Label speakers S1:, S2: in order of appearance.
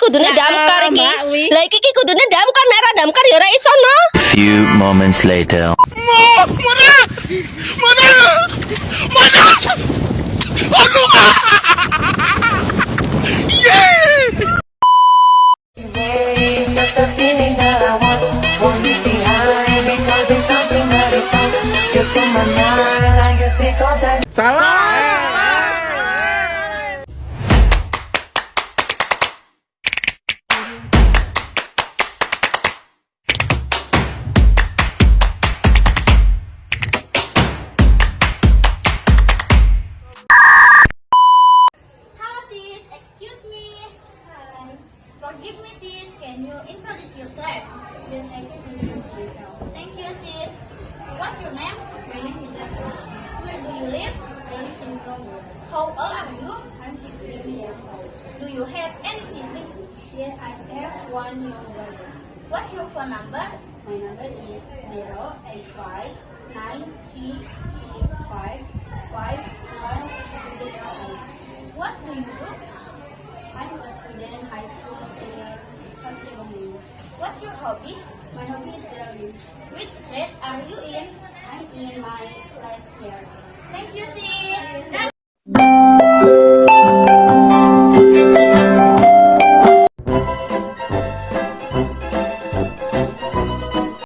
S1: kudune damkar iki. Lah iki kudune damkar nek ra damkar ya ora iso no.
S2: Few moments later.
S3: Hello sis, excuse me. Hi. Forgive me sis, can you introduce yourself? Yes, I can introduce myself. Thank you sis. What's your name? My name is Zafra. Where do you live? I live in Congo. How old are you? I'm 16 years old. Do you have any siblings? Yes, I have one younger brother. What's your phone number? My number is 085 What do you do? I'm a student, high school senior, something. What's your hobby? My hobby is drawing. Which grade are you in? I'm in my last year. Thank you, sis.